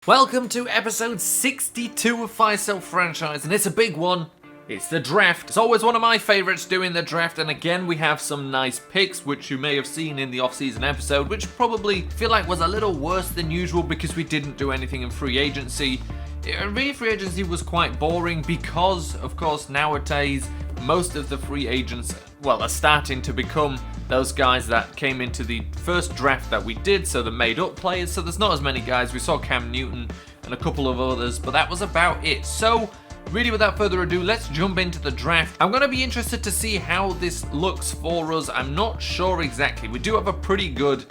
Welcome to episode 62 of Fire Sale Franchise, and it's a big one. It's the draft. It's always one of my favorites doing the draft, and again we have some nice picks, which you may have seen in the off-season episode, which probably feel like was a little worse than usual because we didn't do anything in free agency. Really, free agency was quite boring because, of course, nowadays most of the free agents, are starting to become those guys that came into the first draft that we did, so the made-up players, so there's not as many guys. We saw Cam Newton and a couple of others, but that was about it. So, really without further ado, let's jump into the draft. I'm going to be interested to see how this looks for us. I'm not sure exactly. We do have a pretty good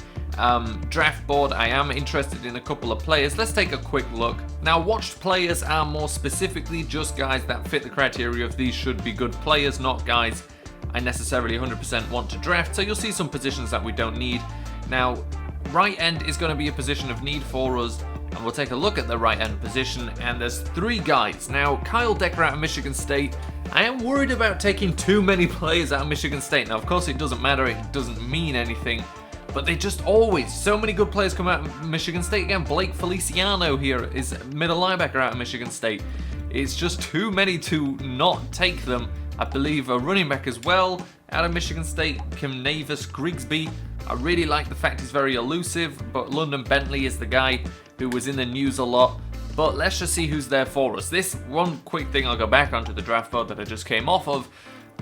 draft board. I am interested in a couple of players. Let's take a quick look. Now, watched players are more specifically just guys that fit the criteria of these should be good players, not guys I necessarily 100% want to draft. So you'll see some positions that we don't need. Now, right end is going to be a position of need for us, and we'll take a look at the right end position, and there's three guys. Now, Kyle Decker out of Michigan State. I am worried about taking too many players out of Michigan State. Now, of course, it doesn't matter. It doesn't mean anything. But they just always, so many good players come out of Michigan State. Again, Blake Feliciano here is middle linebacker out of Michigan State. It's just too many to not take them. I believe a running back as well out of Michigan State, Kimnavis Grigsby. I really like the fact he's very elusive, but London Bentley is the guy who was in the news a lot. But let's just see who's there for us. This one quick thing, I'll go back onto the draft board that I just came off of.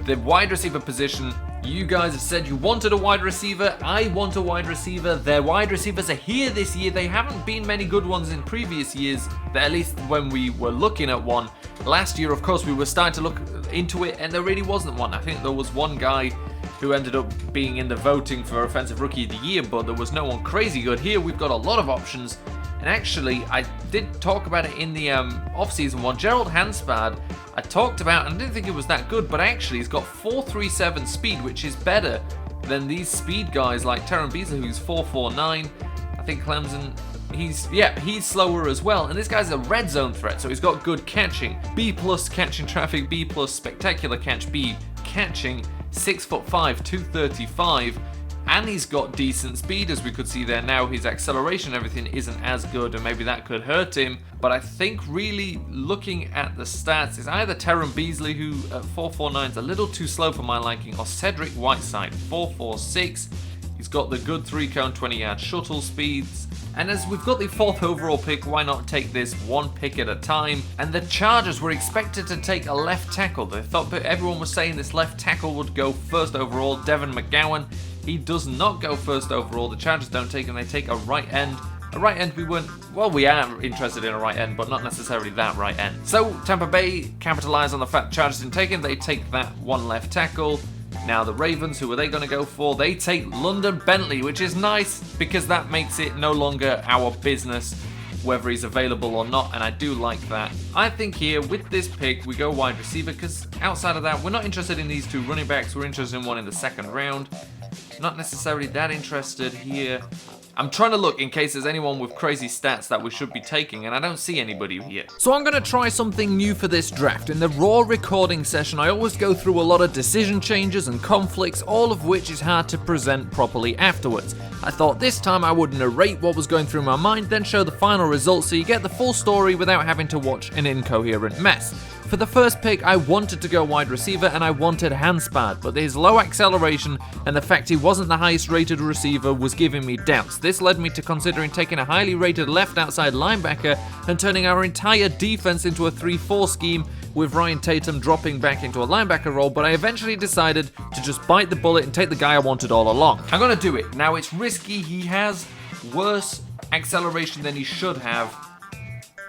The wide receiver position, you guys have said you wanted a wide receiver. I want a wide receiver. Their wide receivers are here this year. They haven't been many good ones in previous years, at least when we were looking at one. Last year, of course, we were starting to look into it, and there really wasn't one. I think there was one guy who ended up being in the voting for Offensive Rookie of the Year, but there was no one crazy good. Here, we've got a lot of options. And actually, I did talk about it in the off-season one. Gerald Hanspad, I talked about, and I didn't think it was that good, but actually he's got 4.37 speed, which is better than these speed guys like Terran Beasley, who's 4.49. I think Clemson, he's slower as well. And this guy's a red zone threat, so he's got good catching. B+ catching traffic, B+ spectacular catch, B catching, 6'5", 235. And he's got decent speed, as we could see there. Now his acceleration and everything isn't as good, and maybe that could hurt him. But I think really looking at the stats, it's either Terran Beasley, who at 4.49 is a little too slow for my liking, or Cedric Whiteside, 4.46. He's got the good 3-cone 20-yard shuttle speeds. And as we've got the 4th overall pick, why not take this one pick at a time? And the Chargers were expected to take a left tackle. They thought, but everyone was saying this left tackle would go first overall, Devin McGowan. He does not go first overall. The Chargers don't take him. They take a right end. A right end we are interested in a right end, but not necessarily that right end. So Tampa Bay capitalize on the fact the Chargers didn't take him. They take that one left tackle. Now the Ravens, who are they going to go for? They take London Bentley, which is nice because that makes it no longer our business whether he's available or not, and I do like that. I think here with this pick we go wide receiver because outside of that we're not interested in these two running backs. We're interested in one in the second round. Not necessarily that interested here. I'm trying to look in case there's anyone with crazy stats that we should be taking, and I don't see anybody here. So I'm going to try something new for this draft. In the raw recording session, I always go through a lot of decision changes and conflicts, all of which is hard to present properly afterwards. I thought this time I would narrate what was going through my mind, then show the final results so you get the full story without having to watch an incoherent mess. For the first pick, I wanted to go wide receiver and I wanted Hanspad, but his low acceleration and the fact he wasn't the highest rated receiver was giving me doubts. This led me to considering taking a highly rated left outside linebacker and turning our entire defense into a 3-4 scheme with Ryan Tatum dropping back into a linebacker role, but I eventually decided to just bite the bullet and take the guy I wanted all along. I'm going to do it. Now it's risky. He has worse acceleration than he should have.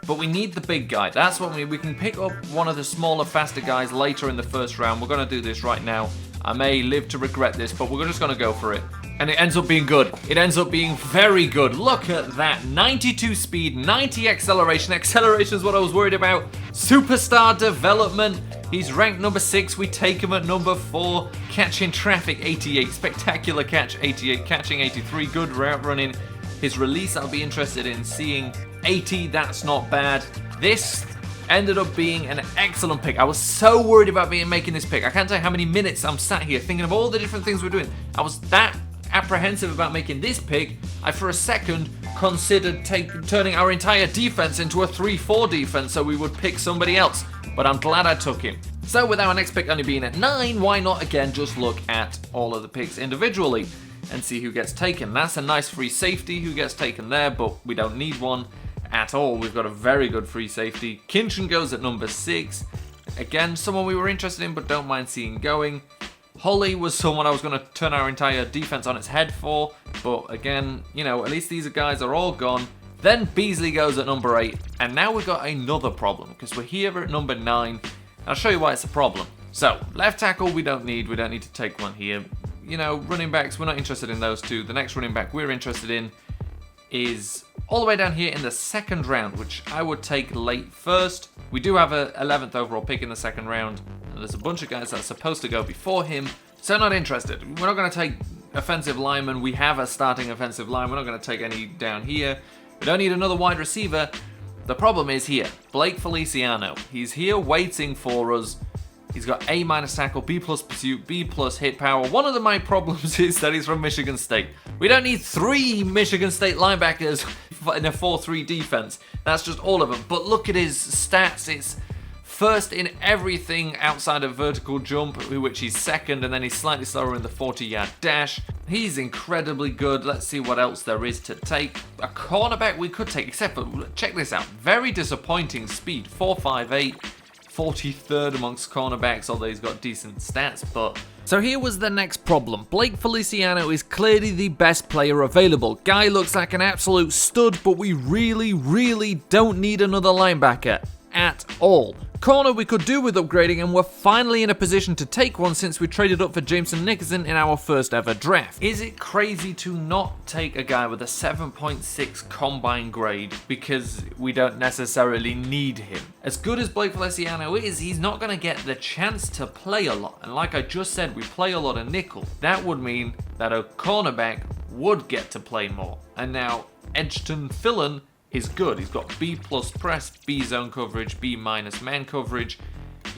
But we need the big guy. That's what we can pick up one of the smaller, faster guys later in the first round. We're going to do this right now. I may live to regret this, but we're just going to go for it. And it ends up being good. It ends up being very good. Look at that. 92 speed, 90 acceleration. Acceleration is what I was worried about. Superstar development. He's ranked number 6. We take him at number 4. Catching traffic, 88. Spectacular catch, 88. Catching, 83. Good route running. His release, I'll be interested in seeing. 80, that's not bad. This ended up being an excellent pick. I was so worried about making this pick. I can't tell you how many minutes I'm sat here thinking of all the different things we're doing. I was that apprehensive about making this pick. For a second, considered turning our entire defense into a 3-4 defense so we would pick somebody else. But I'm glad I took him. So with our next pick only being at 9, why not again just look at all of the picks individually and see who gets taken. That's a nice free safety who gets taken there, but we don't need one at all. We've got a very good free safety. Kinchin goes at number 6. Again, someone we were interested in but don't mind seeing going. Holly was someone I was going to turn our entire defense on its head for, but again, you know, at least these guys are all gone. Then Beasley goes at number 8, and now we've got another problem, because we're here at number 9. I'll show you why it's a problem. So, left tackle we don't need to take one here. You know, running backs, we're not interested in those two. The next running back we're interested in is all the way down here in the 2nd round, which I would take late first. We do have a 11th overall pick in the 2nd round, and there's a bunch of guys that are supposed to go before him, so not interested. We're not going to take offensive linemen. We have a starting offensive line. We're not going to take any down here. We don't need another wide receiver. The problem is here, Blake Feliciano. He's here waiting for us. He's got A- tackle, B+ pursuit, B+ hit power. One of my problems is that he's from Michigan State. We don't need 3 Michigan State linebackers in a 4-3 defense. That's just all of them. But look at his stats. It's first in everything outside of vertical jump, which he's 2nd, and then he's slightly slower in the 40-yard dash. He's incredibly good. Let's see what else there is to take. A cornerback we could take, except for, check this out, very disappointing speed, 4.58. 43rd amongst cornerbacks, although he's got decent stats, but... So here was the next problem. Blake Feliciano is clearly the best player available. Guy looks like an absolute stud, but we really don't need another linebacker at all. Corner we could do with upgrading, and we're finally in a position to take one since we traded up for Jameson Nickerson in our first ever draft. Is it crazy to not take a guy with a 7.6 combine grade because we don't necessarily need him? As good as Blake Feliciano is, he's not going to get the chance to play a lot, and like I just said, we play a lot of nickel. That would mean that a cornerback would get to play more. And now Edgerton Fillon is good. He's got B+ press, B zone coverage, B- man coverage.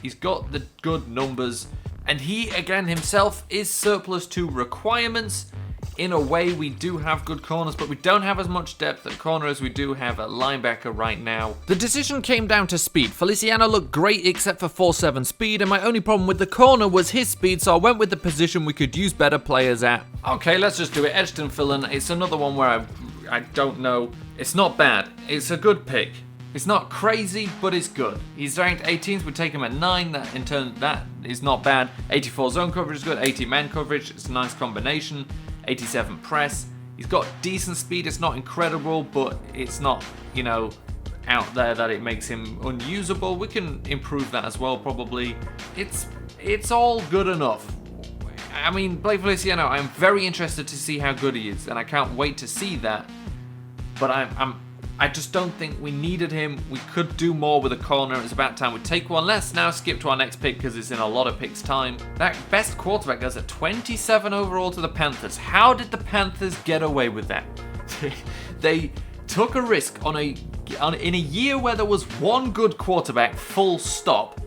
He's got the good numbers, and he again himself is surplus to requirements. In a way, we do have good corners, but we don't have as much depth at corner as we do have at linebacker right now. The decision came down to speed. Feliciano looked great except for 4.7 speed, and my only problem with the corner was his speed, so I went with the position we could use better players at. Okay, let's just do it. Edgerton Fillon. It's another one where I don't know. It's not bad. It's a good pick. It's not crazy, but it's good. He's ranked 18th. We take him at 9. That in turn, that is not bad. 84 zone coverage is good. 80 man coverage. It's a nice combination. 87 press. He's got decent speed. It's not incredible, but it's not, you know, out there that it makes him unusable. We can improve that as well, probably. It's all good enough. I mean, Blake Feliciano, I'm very interested to see how good he is, and I can't wait to see that. But I just don't think we needed him. We could do more with a corner. It's about time we take one. Let's now skip to our next pick because it's in a lot of picks' time. That best quarterback goes at 27 overall to the Panthers. How did the Panthers get away with that? They took a risk in a year where there was one good quarterback, full stop,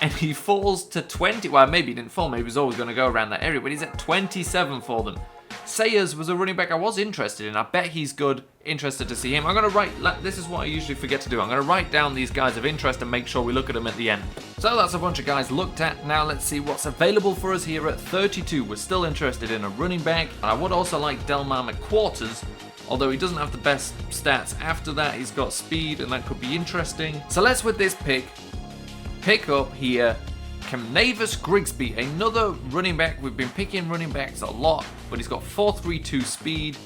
and he falls to 20. Well, maybe he didn't fall. Maybe he was always going to go around that area, but he's at 27 for them. Sayers was a running back I was interested in. I bet he's good. Interested to see him. I'm going to write, this is what I usually forget to do. I'm going to write down these guys of interest and make sure we look at them at the end. So that's a bunch of guys looked at. Now let's see what's available for us here at 32. We're still interested in a running back. And I would also like Delmar McQuarters, although he doesn't have the best stats after that. He's got speed, and that could be interesting. So let's, with this pick up here Camnavis Grigsby, another running back. We've been picking running backs a lot, but he's got 4.32 speed,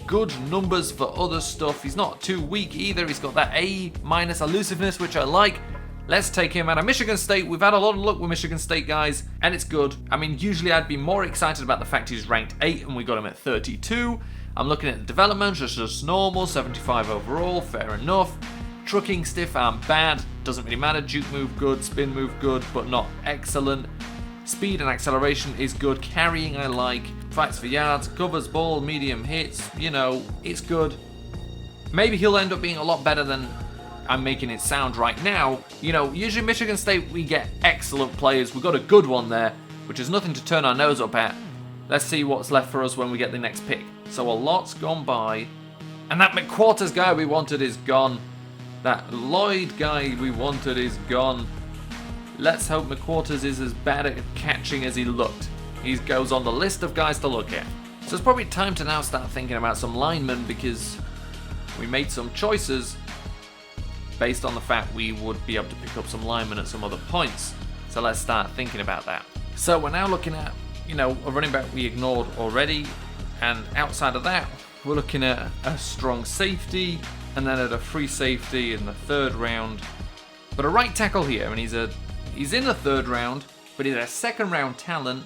good numbers for other stuff. He's not too weak either. He's got that A- elusiveness, which I like. Let's take him out of Michigan State. We've had a lot of luck with Michigan State guys, and it's good. I mean, usually I'd be more excited about the fact he's ranked 8 and we got him at 32. I'm looking at the development, just normal, 75 overall, fair enough. Trucking, stiff arm, bad. Doesn't really matter. Juke move, good. Spin move, good, but not excellent. Speed and acceleration is good. Carrying, I like. Fights for yards, covers ball, medium hits. You know, it's good. Maybe he'll end up being a lot better than I'm making it sound right now. You know, usually Michigan State, we get excellent players. We've got a good one there, which is nothing to turn our nose up at. Let's see what's left for us when we get the next pick. So a lot's gone by, And that McQuarters guy we wanted is gone. That Lloyd guy we wanted is gone. Let's hope McQuarters is as bad at catching as he looked. He goes on the list of guys to look at. So it's probably time to now start thinking about some linemen, because we made some choices based on the fact we would be able to pick up some linemen at some other points. So let's start thinking about that. So we're now looking at, a running back we ignored already, and outside of that, we're looking at a strong safety, and then at a free safety in the 3rd round. But a right tackle here, and he's in the 3rd round, but he's a 2nd round talent,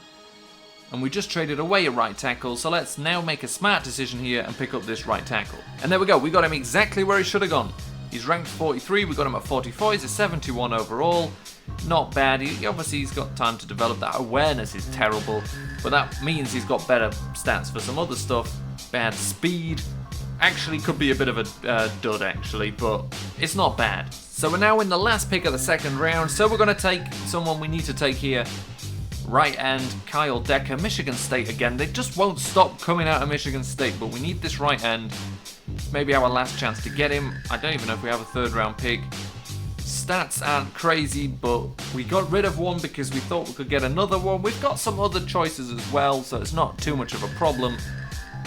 and we just traded away a right tackle, so let's now make a smart decision here and pick up this right tackle. And there we go, we got him exactly where he should have gone. He's ranked 43, we got him at 44, he's a 71 overall. Not bad. Obviously he's got time to develop. That awareness is terrible, but that means he's got better stats for some other stuff. Bad speed. Actually could be a bit of a dud actually, but it's not bad. So we're now in the last pick of the 2nd round, so we're going to take someone we need to take here. Right end, Kyle Decker, Michigan State again. They just won't stop coming out of Michigan State, but we need this right end. Maybe our last chance to get him. I don't even know if we have a 3rd round pick. Stats aren't crazy, but we got rid of one because we thought we could get another one. We've got some other choices as well, so it's not too much of a problem.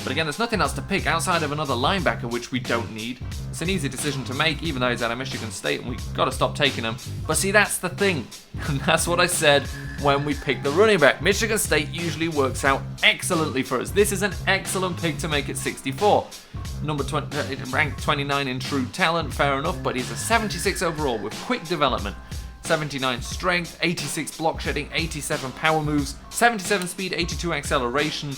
But again, there's nothing else to pick outside of another linebacker, which we don't need. It's an easy decision to make, even though he's out of Michigan State, and we've got to stop taking him. But see, that's the thing. And that's what I said when we picked the running back. Michigan State usually works out excellently for us. This is an excellent pick to make it 64. Number 20, ranked 29 in true talent, fair enough, but he's a 76 overall with quick development. 79 strength, 86 block shedding, 87 power moves, 77 speed, 82 acceleration.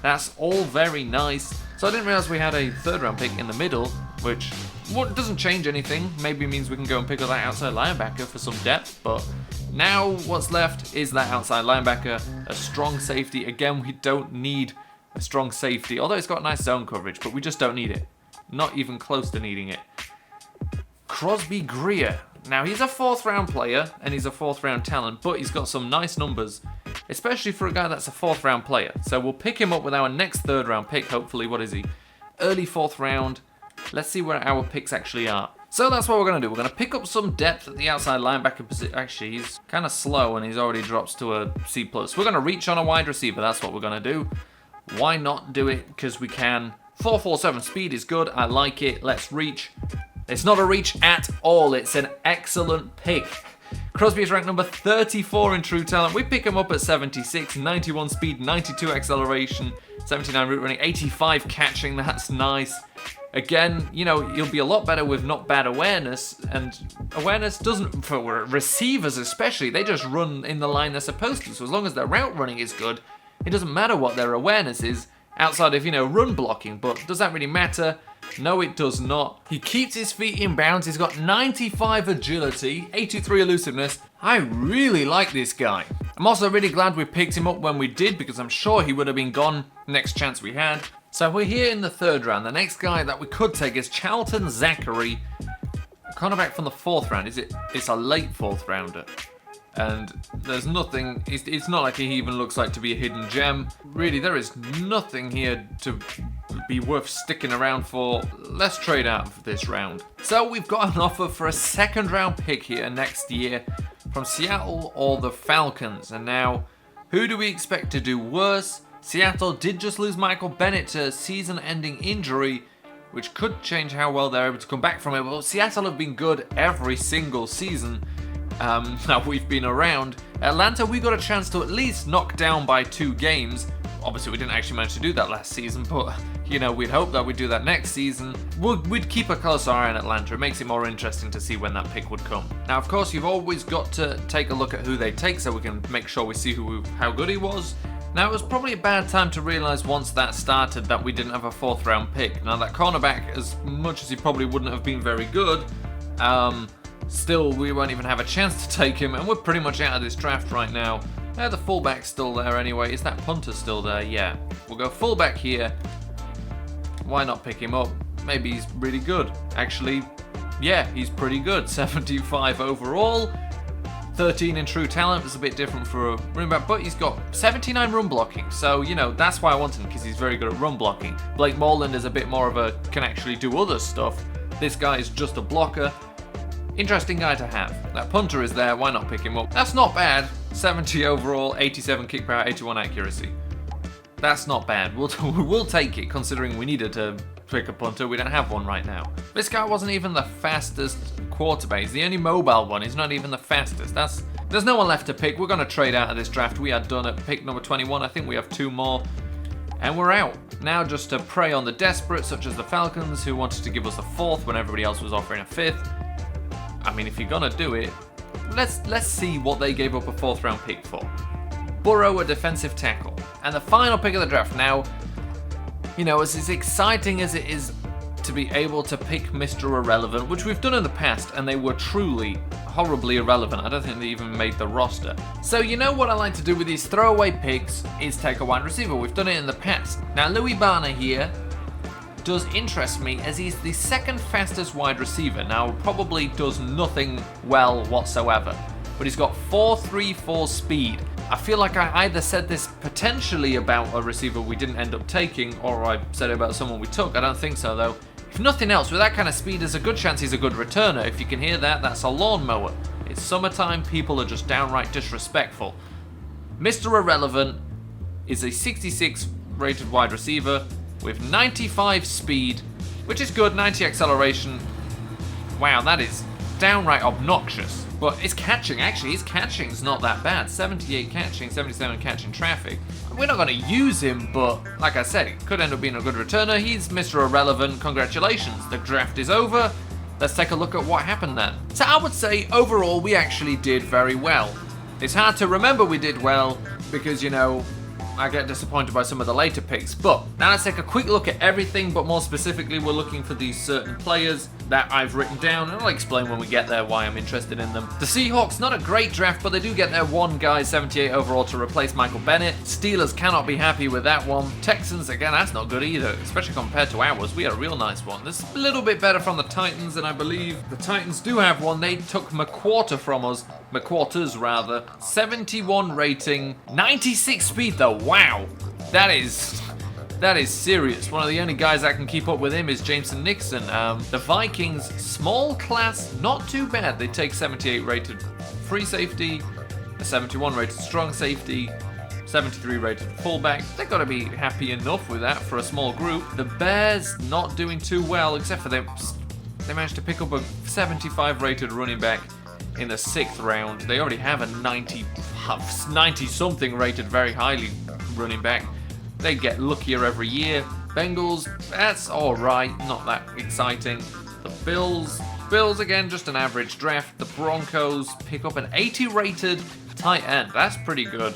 That's all very nice. So I didn't realize we had a 3rd round pick in the middle, which doesn't change anything. Maybe means we can go and pick up that outside linebacker for some depth, but now what's left is that outside linebacker, a strong safety. Again, we don't need a strong safety, although it's got nice zone coverage, but we just don't need it. Not even close to needing it. Crosby Greer. Now, he's a 4th round player, and he's a 4th round talent, but he's got some nice numbers, especially for a guy that's a 4th round player. So we'll pick him up with our next 3rd round pick, hopefully. What is he? Early 4th round. Let's see where our picks actually are. So that's what we're going to do. We're going to pick up some depth at the outside linebacker position. Actually, he's kind of slow, and he's already drops to a C+. We're going to reach on a wide receiver. That's what we're going to do. Why not do it? Because we can. 4.47 speed is good. I like it. Let's reach. It's not a reach at all. It's an excellent pick. Crosby is ranked number 34 in true talent. We pick him up at 76, 91 speed, 92 acceleration, 79 route running, 85 catching. That's nice. Again, you'll be a lot better with not bad awareness, and awareness doesn't, for receivers especially, they just run in the line they're supposed to. So as long as their route running is good, it doesn't matter what their awareness is outside of, run blocking. But does that really matter? No, it does not. He keeps his feet in bounds. He's got 95 agility, 83 elusiveness. I really like this guy. I'm also really glad we picked him up when we did, because I'm sure he would have been gone next chance we had. So we're here in the 3rd round. The next guy that we could take is Charlton Zachary, cornerback from the 4th round. It's a late 4th rounder. And there's nothing, it's not like he even looks like to be a hidden gem. Really, there is nothing here to be worth sticking around for. Let's trade out of this round. So we've got an offer for a 2nd round pick here next year from Seattle or the Falcons. And now, who do we expect to do worse? Seattle did just lose Michael Bennett to a season-ending injury, which could change how well they're able to come back from it. But Seattle have been good every single season. Now we've been around. Atlanta, we got a chance to at least knock down by 2 games. Obviously, we didn't actually manage to do that last season, but, we'd hope that we'd do that next season. We'd keep a close eye on Atlanta. It makes it more interesting to see when that pick would come. Now, of course, you've always got to take a look at who they take so we can make sure we see how good he was. Now, it was probably a bad time to realise once that started that we didn't have a 4th round pick. Now, that cornerback, as much as he probably wouldn't have been very good, still, we won't even have a chance to take him, and we're pretty much out of this draft right now. The fullback's still there anyway. Is that punter still there? Yeah. We'll go fullback here. Why not pick him up? Maybe he's really good. Actually, yeah, he's pretty good. 75 overall. 13 in true talent. It's a bit different for a running back, but he's got 79 run blocking. So, you know, that's why I want him, because he's very good at run blocking. Blake Moreland is a bit more of a, can actually do other stuff. This guy is just a blocker. Interesting guy to have. That punter is there, why not pick him up? That's not bad. 70 overall, 87 kick power, 81 accuracy. That's not bad. We'll take it, considering we needed to pick a punter. We don't have one right now. This guy wasn't even the fastest quarterback. He's the only mobile one. He's not even the fastest. There's no one left to pick. We're going to trade out of this draft. We are done at pick number 21. I think we have 2 more. And we're out. Now just to prey on the desperate, such as the Falcons, who wanted to give us a 4th when everybody else was offering a 5th. I mean, if you're going to do it, let's see what they gave up a 4th round pick for. Burrow, a defensive tackle. And the final pick of the draft. Now, you know, as exciting as it is to be able to pick Mr. Irrelevant, which we've done in the past, and they were truly horribly irrelevant. I don't think they even made the roster. So you know what I like to do with these throwaway picks is take a wide receiver. We've done it in the past. Now, Louis Barner here does interest me, as he's the 2nd fastest wide receiver. Now, probably does nothing well whatsoever, but he's got 4.34 speed. I feel like I either said this potentially about a receiver we didn't end up taking, or I said it about someone we took. I don't think so, though. If nothing else, with that kind of speed, there's a good chance he's a good returner. If you can hear that, that's a lawnmower. It's summertime, people are just downright disrespectful. Mr. Irrelevant is a 66 rated wide receiver with 95 speed, which is good, 90 acceleration. Wow, that is downright obnoxious. But his catching, actually, his catching's not that bad. 78 catching, 77 catching traffic. We're not going to use him, but like I said, it could end up being a good returner. He's Mr. Irrelevant. Congratulations. The draft is over. Let's take a look at what happened then. So I would say, overall, we actually did very well. It's hard to remember we did well because, you know, I get disappointed by some of the later picks. But now let's take a quick look at everything, but more specifically, we're looking for these certain players that I've written down, and I'll explain when we get there why I'm interested in them. The Seahawks, not a great draft, but they do get their one guy, 78 overall, to replace Michael Bennett. Steelers cannot be happy with that one. Texans, again, that's not good either, especially compared to ours. We had a real nice one. This is a little bit better from the Titans, and I believe the Titans do have one. They took McQuarter from us. McQuarters, rather. 71 rating, 96 speed, though. Wow. That is serious. One of the only guys that can keep up with him is Jameson Nixon. The Vikings, small class, not too bad. They take 78 rated free safety, a 71 rated strong safety, 73 rated fullback. They've got to be happy enough with that for a small group. The Bears, not doing too well, except for they managed to pick up a 75 rated running back in the 6th round. They already have a 90 something rated very highly running back. They get luckier every year. Bengals, that's alright, not that exciting. The Bills again, just an average draft. The Broncos pick up an 80 rated tight end. That's pretty good.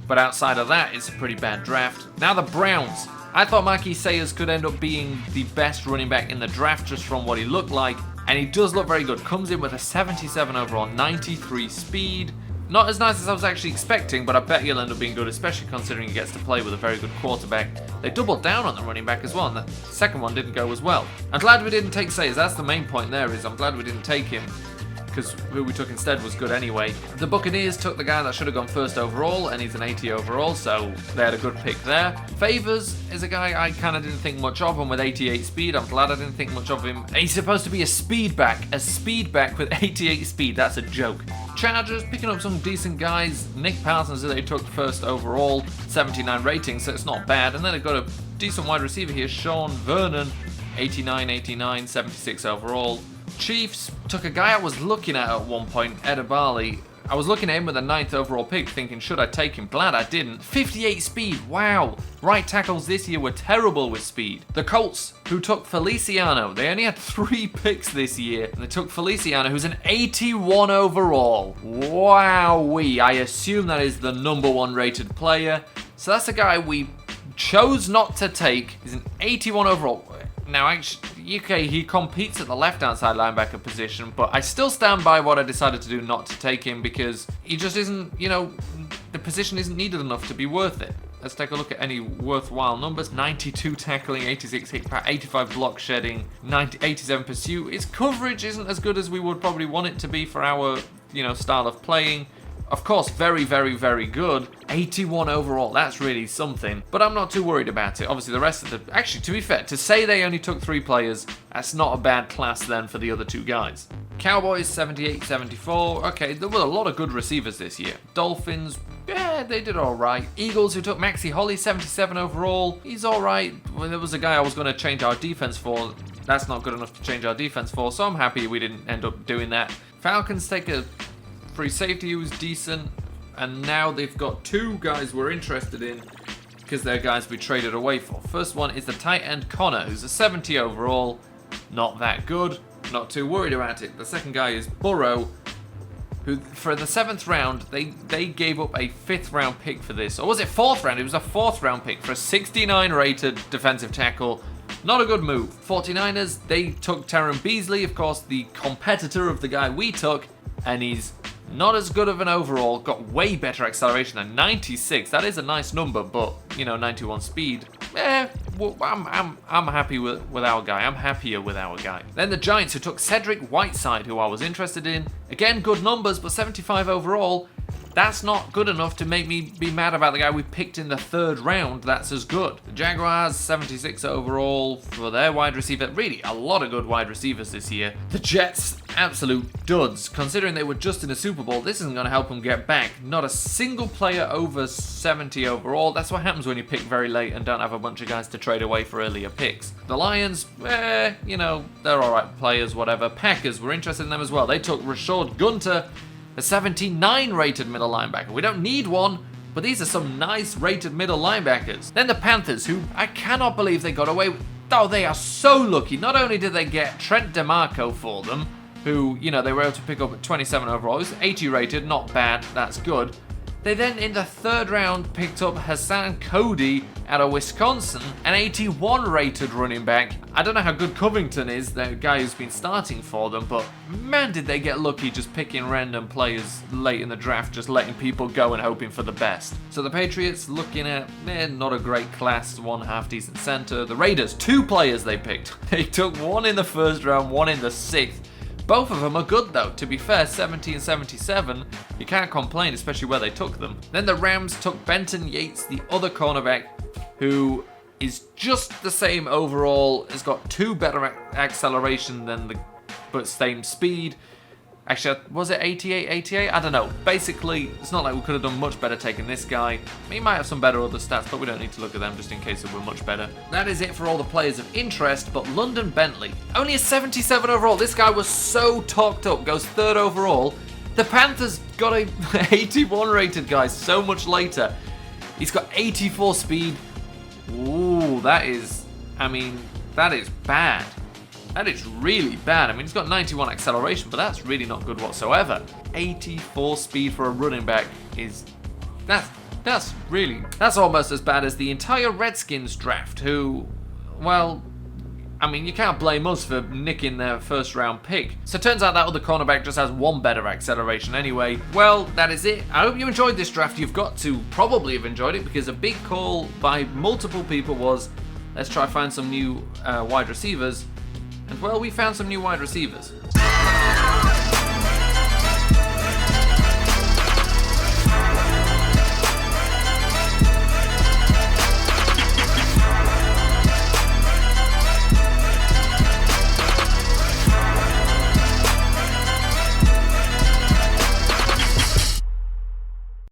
But outside of that, it's a pretty bad draft. Now the Browns. I thought Marquis Sayers could end up being the best running back in the draft just from what he looked like. And he does look very good. Comes in with a 77 overall, 93 speed. Not as nice as I was actually expecting, but I bet he'll end up being good, especially considering he gets to play with a very good quarterback. They doubled down on the running back as well, and the second one didn't go as well. I'm glad we didn't take Sayers. That's the main point there, is I'm glad we didn't take him, because who we took instead was good anyway. The Buccaneers took the guy that should have gone 1st overall, and he's an 80 overall, so they had a good pick there. Favors is a guy I kind of didn't think much of, and with 88 speed, I'm glad I didn't think much of him. He's supposed to be a speed back with 88 speed. That's a joke. Chargers picking up some decent guys. Nick Parsons, they took 1st overall, 79 rating, so it's not bad. And then they've got a decent wide receiver here, Sean Vernon, 89, 76 overall. Chiefs took a guy I was looking at one point, Edabali. I was looking at him with a 9th overall pick, thinking, should I take him? Glad I didn't. 58 speed, wow. Right tackles this year were terrible with speed. The Colts, who took Feliciano. They only had 3 picks this year, and they took Feliciano, who's an 81 overall. Wowee. I assume that is the #1 rated player. So that's a guy we chose not to take. He's an 81 overall. Now, actually, UK, he competes at the left outside linebacker position, but I still stand by what I decided to do not to take him because he just isn't, you know, the position isn't needed enough to be worth it. Let's take a look at any worthwhile numbers. 92 tackling, 86 hit power, 85 block shedding, 87 pursuit. His coverage isn't as good as we would probably want it to be for our style of playing. Of course, very, very, very good. 81 overall, that's really something. But I'm not too worried about it. Obviously, the rest of the... Actually, to be fair, to say they only took 3 players, that's not a bad class then for the other 2 guys. Cowboys, 78, 74. Okay, there were a lot of good receivers this year. Dolphins, yeah, they did all right. Eagles, who took Maxi Holly, 77 overall. He's all right. Well, there was a guy I was going to change our defense for. That's not good enough to change our defense for, so I'm happy we didn't end up doing that. Falcons take a free safety who was decent, and now they've got 2 guys we're interested in because they're guys we traded away for. First one is the tight end Connor, who's a 70 overall. Not that good. Not too worried about it. The second guy is Burrow, who for the 7th round, they gave up a 5th round pick for this. Or was it 4th round? It was a 4th round pick for a 69 rated defensive tackle. Not a good move. 49ers, they took Taron Beasley, of course, the competitor of the guy we took, and he's not as good of an overall, got way better acceleration than 96. That is a nice number, but 91 speed. I'm happy with our guy. I'm happier with our guy. Then the Giants, who took Cedric Whiteside, who I was interested in. Again, good numbers, but 75 overall. That's not good enough to make me be mad about the guy we picked in the 3rd round. That's as good. The Jaguars, 76 overall for their wide receiver. Really, a lot of good wide receivers this year. The Jets, absolute duds. Considering they were just in the Super Bowl, this isn't going to help them get back. Not a single player over 70 overall. That's what happens when you pick very late and don't have a bunch of guys to trade away for earlier picks. The Lions, they're alright players, whatever. Packers, were interested in them as well. They took Rashad Gunter, a 79 rated middle linebacker. We don't need one, but these are some nice rated middle linebackers. Then the Panthers, who I cannot believe they got away with. Oh, they are so lucky. Not only did they get Trent DeMarco for them, who, they were able to pick up at 27 overall. He's 80 rated, not bad, that's good. They then, in the 3rd round, picked up Hassan Cody out of Wisconsin, an 81 rated running back. I don't know how good Covington is, the guy who's been starting for them, but man, did they get lucky just picking random players late in the draft, just letting people go and hoping for the best. So the Patriots, looking at, not a great class, 1 half-decent center. The Raiders, 2 players they picked. They took 1 in the 1st round, 1 in the 6th. Both of them are good though, to be fair, 70 and 77. You can't complain, especially where they took them. Then the Rams took Benton Yates, the other cornerback, who is just the same overall, has got 2 better acceleration than but same speed. Actually, was it 88? I don't know. Basically, it's not like we could have done much better taking this guy. He might have some better other stats, but we don't need to look at them just in case they were much better. That is it for all the players of interest, but London Bentley, only a 77 overall. This guy was so talked up, goes 3rd overall. The Panthers got a 81 rated guy so much later. He's got 84 speed. Ooh, that is bad. That is really bad. I mean, he's got 91 acceleration, but that's really not good whatsoever. 84 speed for a running back is... That's almost as bad as the entire Redskins draft, who, well, I mean, you can't blame us for nicking their 1st round pick. So it turns out that other cornerback just has 1 better acceleration anyway. Well, that is it. I hope you enjoyed this draft. You've got to probably have enjoyed it because a big call by multiple people was, let's try find some new wide receivers. And well, we found some new wide receivers.